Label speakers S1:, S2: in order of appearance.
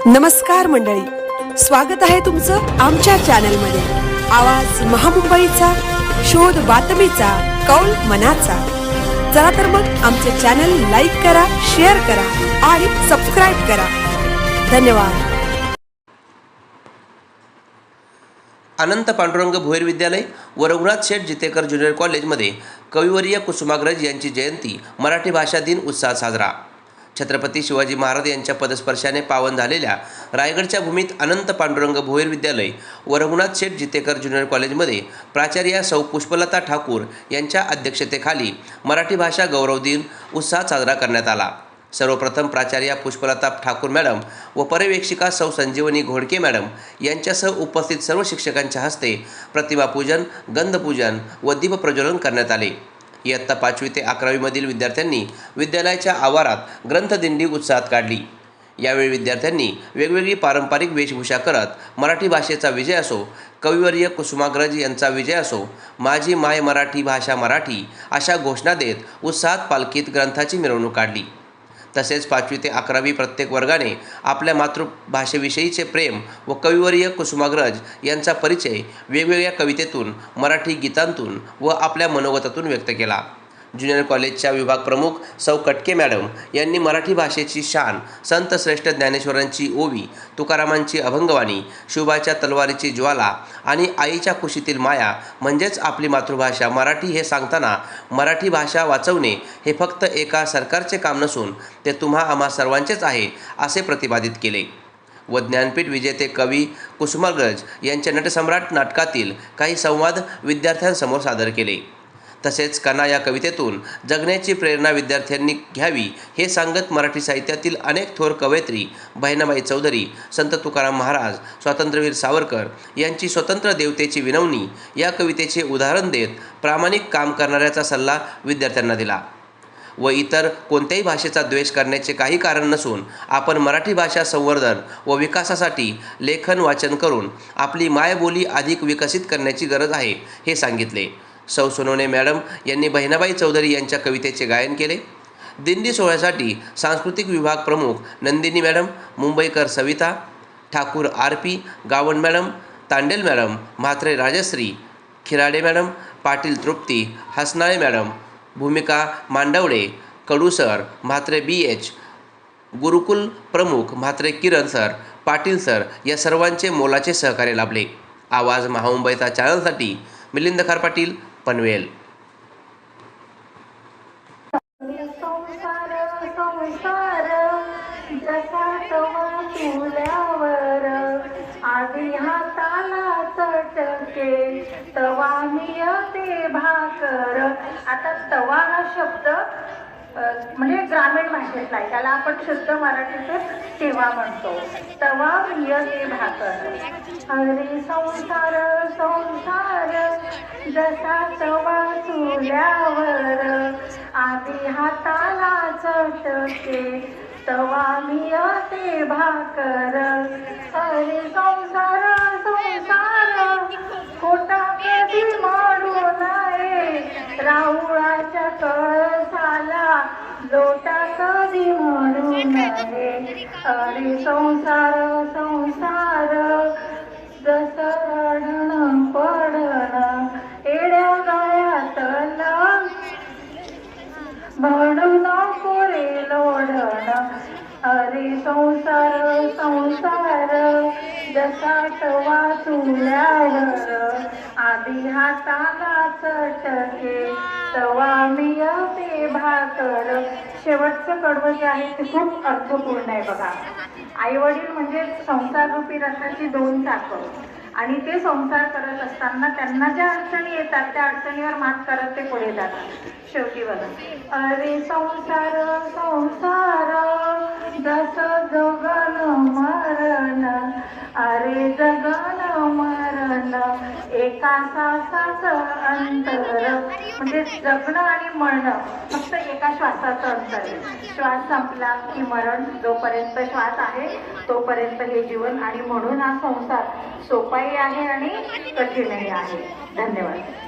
S1: नमस्कार मंडळी, स्वागत आहे तुमचं आमच्या चॅनलमध्ये। आवाज महामुंबईचा, शोध बातमीचा, कौल मनाचा। चला तर मग आमचे चॅनल लाईक करा, शेअर करा आणि सबस्क्राइब करा। धन्यवाद।
S2: अनंत पांडुरंग भोईर विद्यालय व रघुनाथ शेठ जितेकर ज्युनियर कॉलेजमध्ये कविवर्य कुसुमाग्रज यांची जयंती मराठी भाषा दिन उत्साहात साजरा। छत्रपती शिवाजी महाराज यांच्या पदस्पर्शाने पावन झालेल्या रायगडच्या भूमीत अनंत पांडुरंग भोईर विद्यालय व रघुनाथ शेठ जितेकर ज्युनियर कॉलेजमध्ये प्राचार्या सौ पुष्पलता ठाकूर यांच्या अध्यक्षतेखाली मराठी भाषा गौरव दिन उत्साहात साजरा करण्यात आला। सर्वप्रथम प्राचार्या पुष्पलता ठाकूर मॅडम व पर्यवेक्षिका सौ संजीवनी घोडके मॅडम यांच्यासह उपस्थित सर्व शिक्षकांच्या हस्ते प्रतिमापूजन, गंधपूजन व दीपप्रज्वलन करण्यात आले। इयत्ता 5वी ते 11वी मधील विद्यार्थ्यांनी विद्यालयाच्या आवारात ग्रंथदिंडी उत्साहात काढली। यावेळी विद्यार्थ्यांनी वेगवेगळी पारंपरिक वेशभूषा करत मराठी भाषेचा विजय असो, कविवर्य कुसुमाग्रज यांचा विजय असो, माझी माय मराठी भाषा मराठी अशा घोषणा देत उत्साहात पालखीत ग्रंथाची मिरवणूक काढली। तसेच 5वी ते 11वी प्रत्येक वर्गाने आपल्या मातृभाषेविषयीचे प्रेम व कविवर्य कुसुमाग्रज यांचा परिचय वेगवेगळ्या कवितेतून, मराठी गीतांतून व आपल्या मनोगतातून व्यक्त केला। ज्युनियर कॉलेजच्या विभाग प्रमुख सौ कटके मॅडम यांनी मराठी भाषेची शान, संत श्रेष्ठ ज्ञानेश्वरांची ओवी, तुकारामांची अभंगवाणी, शिवबाच्या तलवारीची ज्वाला आणि आईच्या कुशीतील माया म्हणजेच आपली मातृभाषा मराठी हे सांगताना मराठी भाषा वाचवणे हे फक्त एका सरकारचे काम नसून ते तुम्हा आम्हा सर्वांचेच आहे असे प्रतिपादित केले। व ज्ञानपीठ विजेते कवी कुसुमाग्रज यांच्या नटसम्राट नाटकातील काही संवाद विद्यार्थ्यांसमोर सादर केले। तसेच कणा या कवितेतून जगण्याची प्रेरणा विद्यार्थ्यांनी घ्यावी हे सांगत मराठी साहित्यातील अनेक थोर कवयित्री बहिणाबाई चौधरी, संत तुकाराम महाराज, स्वातंत्र्यवीर सावरकर यांची स्वतंत्र देवतेची विनवणी या कवितेचे उदाहरण देत प्रामाणिक काम करणाऱ्याचा सल्ला विद्यार्थ्यांना दिला। व इतर कोणत्याही भाषेचा द्वेष करण्याचे काही कारण नसून आपण मराठी भाषा संवर्धन व विकासासाठी लेखन वाचन करून आपली मायबोली अधिक विकसित करण्याची गरज आहे हे सांगितले। सौ सोनवणे मॅडम यांनी बहिणाबाई चौधरी यांच्या कवितेचे गायन केले। दिंडी सोहळ्यासाठी सांस्कृतिक विभाग प्रमुख Nandini madam, Mumbaikar Savita, Thakur R P., Gavan madam, Tandel madam, Mhatre Rajshri, Khirade madam, Patil Trupti, Hasanale madam, Bhumika Mandavde, Kadu sir, Mhatre B.H., Gurukul प्रमुख म्हात्रे किरण सर, पाटील सर या सर्वांचे मोलाचे सहकार्य लाभले। आवाज महामुंबईचा चॅनलसाठी मिलिंद खार पाटील, पनवेल।
S3: आधी हाताला चटके तवा मिळते भाकर। आता तवा हा शब्द म्हणजे ग्रामीण भाषेतला आहे, त्याला आपण शुद्ध मराठीतून तेव्हा म्हणतो। तवा मिळते भाकर, अरे संसार संसार जसा तवा चुल्यावर, आधी हाताला चटके तवा मिळते भाकर। अरे संसार संसार खोटा कधी मारू नये, राहुळाच्या कळसाला लोटा कधी म्हणू नये। अरे संसार संसार जसं रडणं पडणं एड्या गळ्यातलं म्हणू नको रे लोढणं। अरे संसार संसार जसा तवा चुल्यावर, आधी हाताला चटके तवा मिळते भाकर। शेवटचं कडवं जे आहे ते खूप अर्थपूर्ण आहे बघा। आई वडील म्हणजे संसाररूपी रथाची 2 चाकं आणि ते संसार करत असताना त्यांना ज्या अडचणी येतात त्या अडचणीवर मात करत ते पुढे जातात। शेवटी बघा, अरे संसार संसार जसं जगन मरण, अरे जगन मरण एका श्वासाचं अंतर। म्हणजे जगणं आणि मरणं फक्त एका श्वासाचं अंतर आहे। श्वास संपला की मरण, जोपर्यंत श्वास आहे तोपर्यंत हे जीवन, आणि म्हणून हा संसार सोपाही आहे आणि कठीणही आहे। धन्यवाद।